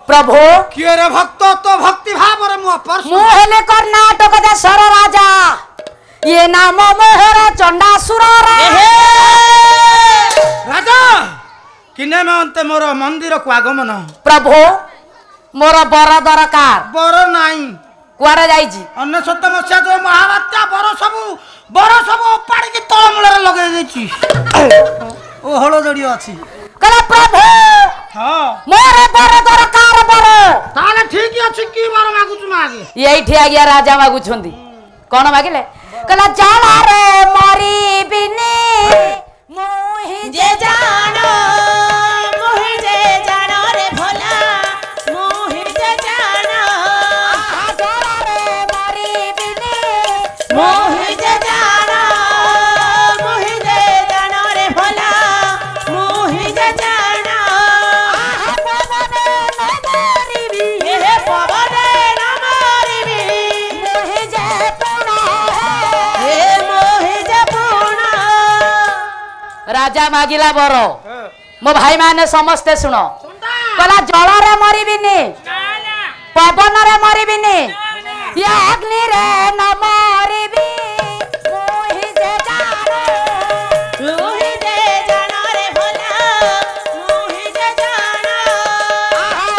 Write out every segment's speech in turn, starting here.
प्रभु किए रे भक्त तो भक्ति भाव रे मु परसु मु हेले कर्नाटक देशर राजा ये नाम मोहर चंडासुर रे राजा किने में अंत मोर मंदिर को आगमन प्रभु मोर बर दरकार बर नाही कुआरे जाईजी 19 मसिया जो महाबात्या बर सब उपाड़ी की तळमूल रे लगे देछि ओ हलो जड़ी अछि कहला प्रभु हां मोर बर दरकार बर ताले ठीक अछि की बर मागु छु मागे एठी आ गया राजा मागु छंदी कोन मागिले कहला जाला रे मरी बिनी मोहि जे जानो मोहि जे जानो रे भोला मोहि जे जानो जाला रे मरी बिनी मोहि जे जानो मोहि जे जानो रे भोला मोहि जे जानो पवने न मारिबी हे पवने न मारिबी मोहि जे पुना हे मोहि जे पुना राजा मागिला बरो मो भाई माने समस्ते सुनो कहला जल रे मरिबिनी पवन रे मरिबिनी ये अग्नि रे न मरिबी मोहि जे जानो मोहि जे जानो रे भोला मोहि जे जानो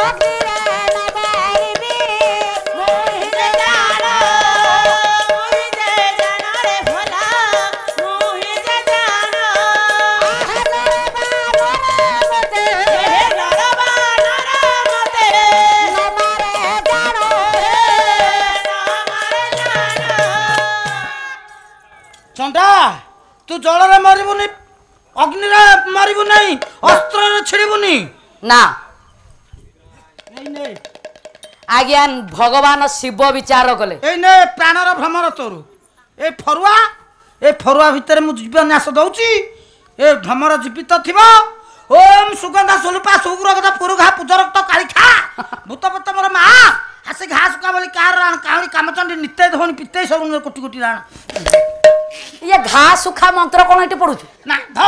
अग्नि रे न मरिबी मोहि जे जानो मोहि जे जानो रे भोला मोहि जे जानो चंदा तू जल रे मरिबुनी अग्नि रे मरिबु नहीं अस्त्र रे छिड़िबुनी ना नहीं नहीं आज्ञा भगवान शिव विचार कले ए ने प्राणर भ्रमर तोरु ए फरुआ भितर मु जीवन्यास दउची ए भ्रमर जीवित थिबो ओम सुगंधा सुलपा सुग्रगदा पुरुघा पुजरक्त कालिखा भूतपत मोर मा हासे घास का बोली कार राण काहरी कामचंडी नित्य धोनी पित्ते सब कोटी कोटी राण ये घास सुखा मंत्र कोन एटी पडुछु ना ध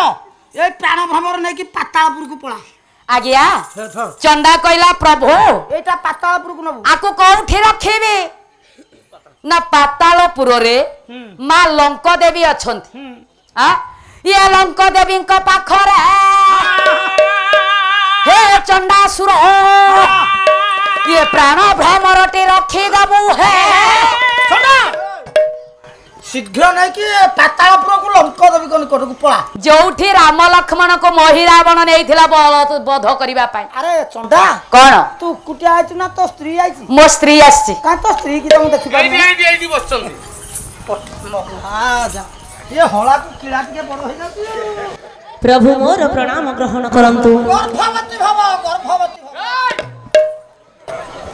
ए प्राण भ्रमर नै कि पातालपुर को पळा आज्ञा चंदा कहला प्रभु एटा पातालपुर को नबु आको कोठी रखिबे ना पातालपुर रे मां लंक देवी अछंती आ ये लंक देवी को पाखरे हे चंडासुर ये प्राण भ्रमरटी रखी दबु है चंदा शीघ्र नै कि पातालपुर को लंक देवी कोन कोटको पळा जोठी राम लक्ष्मण को मोहि रावण नेइथिला बध करिबा पाई अरे चंदा कोन तू कुटिया आइछु ना तो स्त्री आइछि मो स्त्री आछि का तो स्त्री की हम देखि पाबी एई बसचंदी हां जा ये होला को किला के बड़ होई जाती प्रभु मोर प्रणाम ग्रहण करंतु गर्भवती भव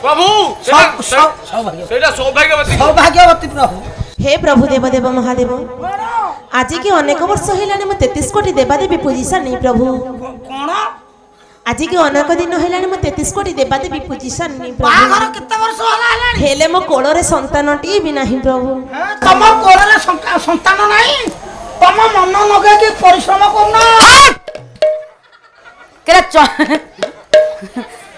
प्रभु सौभाग्यवती प्रभु हे प्रभु देवदेव महादेव आज की अनेक वर्ष हेलाने मु 33 कोटी देवादेवी पूजिसा नहीं प्रभु कोन आज की अनेक दिन हेलाने मु 33 कोटी देवादेवी पूजिसा नहीं बागर प्रभु केते वर्ष होला हेलानी हेले मो कोଳରେ संतानटी भी नहीं प्रभु तम कोଳରେ संतान नाही तम मन लगे कि परिश्रम करना केरे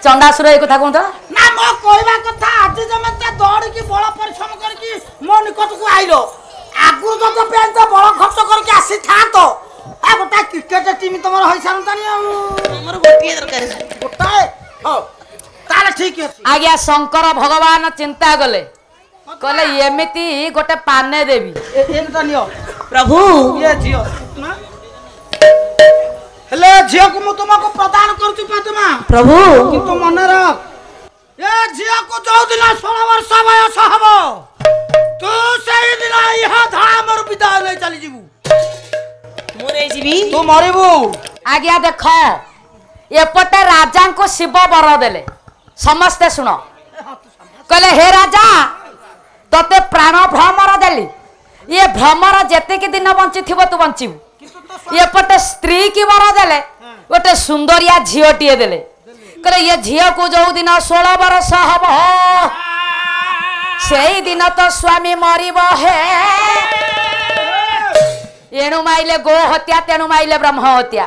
चंडासुर ए कथा कोन ना मो कहबा कथा आज जमे दौड़ की बड़ परिश्रम करके मो निकट को आइलो आगु जत पेन तो बड़ खर्च करके आसी था तो आ गोटा क्रिकेट टीम तमर होई सारंतानी हमर गोटिए दरकार गोटाए हो ताले ठीक है आज्ञा शंकर भगवान चिंता गले कहले एमिति गोटे पाने देवी एन तो नियो प्रभु ये जियो ना हेले जियो को मु तुमको प्रदान करछु पातमा प्रभु किंतु मन रख ये जियो को जो दिन 16 वर्ष वयस हबो तू सही दिन यह धड़ा मोर विदाय ले चली जीवू मोरे जीवी तू मरिबू आज्ञा देख एपटे राजा को शिव वर देले समस्ते सुनो कहले हे राजा तते प्राण भ्रमर देली ये भ्रमर जेते के दिन बंची थिबो तू बंचीबू एपटे स्त्री की वर देले गोटे सुंदरिया झियोटिए देले कहले ये झियो को जो दिन 16 वर्ष हबो सेई दिन तो स्वामी मरिबो हे एणु माइले गो हत्या तेणु माइले ब्रह्म हत्या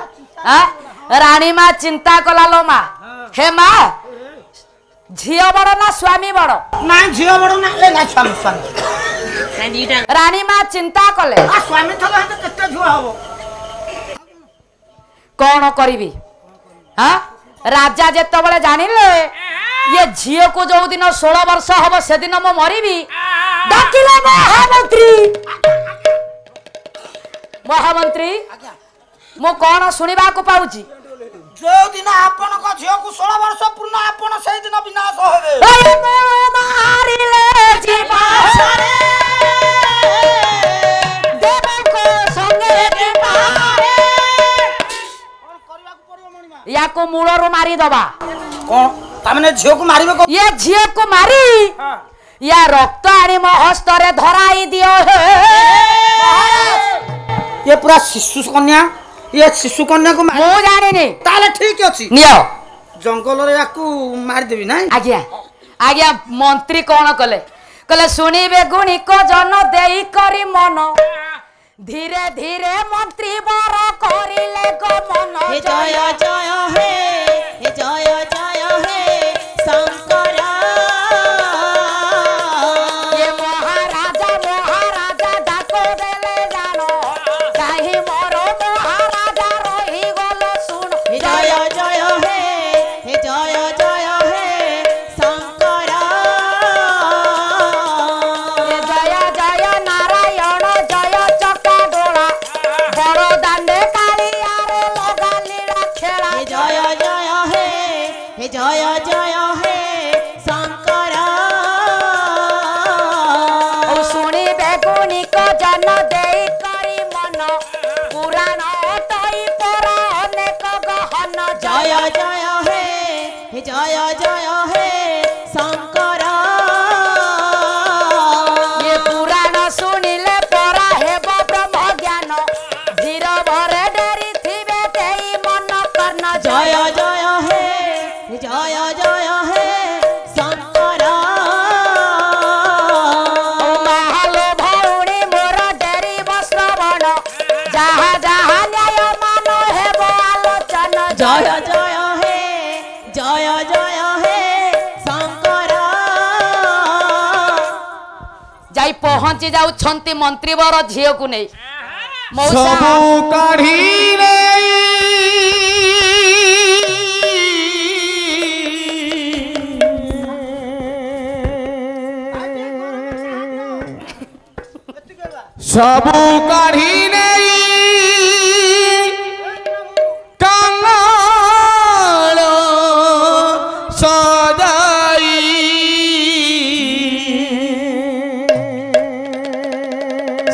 रानी माँ चिंता कला लो माँ हे माँ झियो बड़ ना स्वामी बड़ ना झियो बड़ ना ले ना स्वामी स्वामी रानी माँ चिंता कले आ स्वामी थले हते केते झुआ हबो कौन करी हाँ राजा जेत बड़े जानिले ये झील को जो दिन 16 वर्ष हम से दिन मु मरबी डाकिले महामंत्री मु कौन सुनिबा को पाउची जो दिन आपन को झियो को 16 वर्ष पूर्ण आपन से दिन विनाश होबे मारिले जीवा रे देव को संगे के मारे कोन करबा को पड़ियो मणिमा या को मूलरो मारी दबा कोन तामने झियो को मारिबे को ये झियो को मारी हां या रक्त आनी मो हस्तरे धराई दियो हे ये पूरा शिशु कन्या ये शिशु कन्या को मु जानि नि ताले ठीक अछि नियो जंगल रे याकू मार देबी ना आज्ञा आज्ञा मंत्री कौन कले कले सुनिबे गुणी को जन देई करी मन धीरे धीरे मंत्री बर करिले गो मन हे जय जय हे जय जय हे शंकर ये महाराजा डाको देले जानो काहे मोरो महाराजा रही गलो सुन हे जय जय हे शंकर ये जय नारायण जय चका डोला बड़ दांडे कालिया रे लगा लीला खेला हे जय हे शंकर ओ सुनी बेगुनी को जन देई करी मन पुराण तई पर अनेक गहन जय जय हे शंकर ये पुराण सुनिले परा हेब ब्रह्म ज्ञान धीर भरे डरी थिबे तेई मन कर्ण जय जय हे शंकर महलो भौणी मोर डेरी बस्रवण जहाँ जहाँ न्याय मान हेब आलोचन जय हे शंकर जाई पहुंची जाउछंती मंत्री बर झियो को नहीं सबु काढ़ी रे सबु काढ़ी रे कांगाल सजाई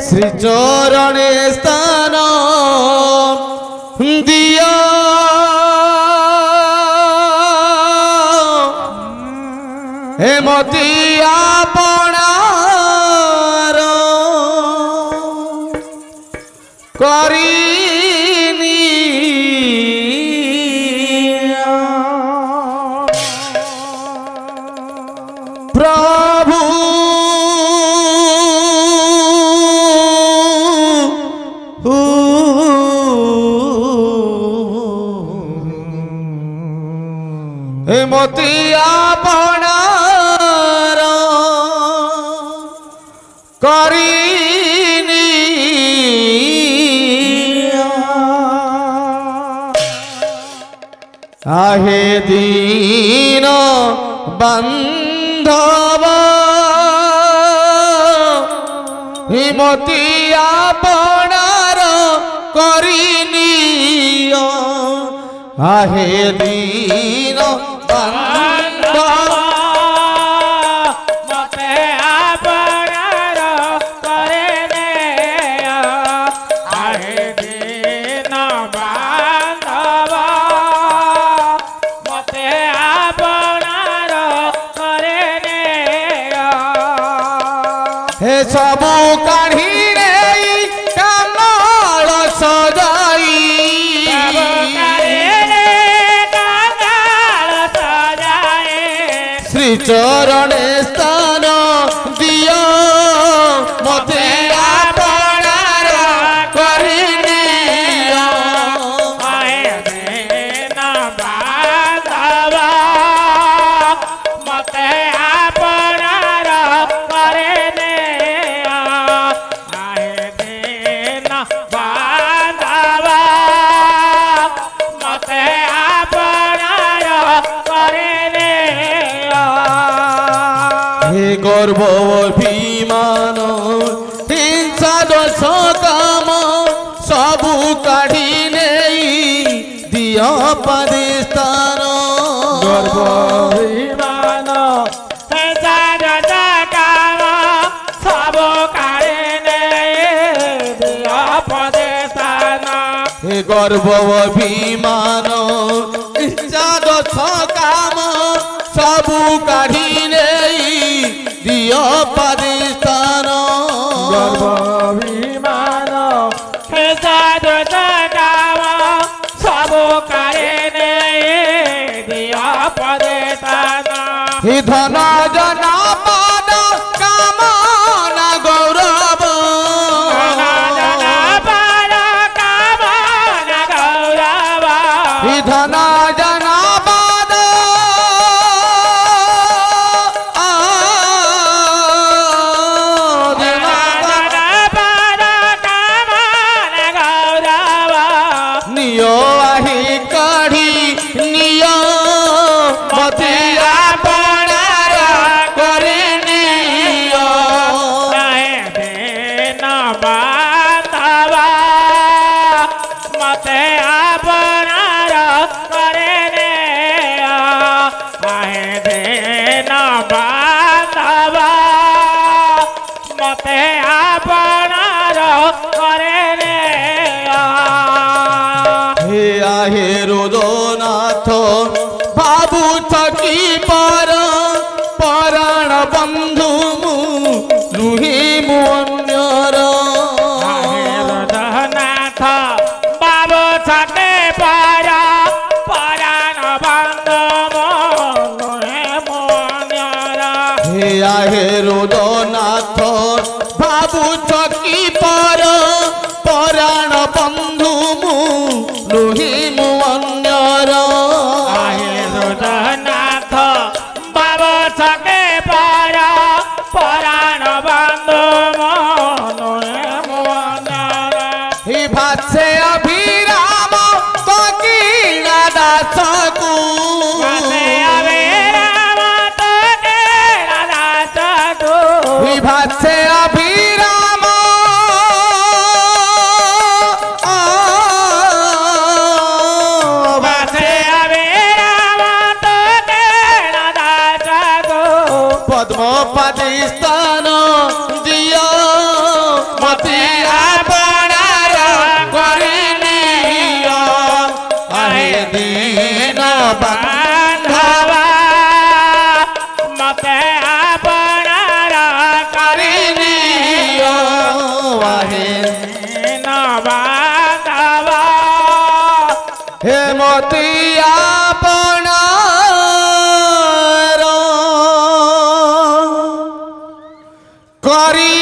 श्री चरणे स्थान दिया हेमती आपणार करिनी प्रभु हेमती आपणार करिनी आहे दीन बंधव हिमती आपणार करिनी आहे दीन बंधव मते आपणार करेने आहे दीन बांधव मते आपणार करेने हे सबु काढ़ी रे कांगाल सजाई श्री चरणे स्थान दिया मते आपणार करिनी आहे दीन बांधव গর্ব অভিমান হিংসা দোষ কাম সবু কাঢ়ি নেই দিয় পাদে স্থান গর্ব অভিমান হিংসা দোষ কাম সবু কাঢ়ি নেই দিয় পাদে স্থান গর্ব অভিমান হিংসা দোষ কাম সবু কাঢ়ি নেই দিয় পাদে স্থান গর্ব অভিমান হিংসা দোষ কাম সবু কাঢ়ি নেই দিয় পাদে স্থান ধন জন পদ কামনা গৌরব ধন জন পদ নিয় আহি কাঢ়ি নিয় মতে আপনার করে নিয় মতে আপনার করে দিন বান্ধবা মতে আপনার করে হে আহে রোদনাথ বাবু থকি পর পরাণ বন্ধু লুহি মুন্যর রোদনাথ বাবু থাকে পারা পরাণ বন্ধ মন্যর হে আহে রোদনাথ বাবু থকি পর পরাণ বন্ধু লুহি মুন্যর রোদনাথ বাবু থাকে পারা পরাণ বন্ধ মন্যর হি ভাষে অভিরাম তকি দাসকু হি ভাষে অভিরাম পদ্ম পদে স্থান দিয় মতে আপনার করে নিয় আহে দিন বান্ধবা মতে আপনার করে নিয় আহে বান্ধবা হে মতে আপনার করি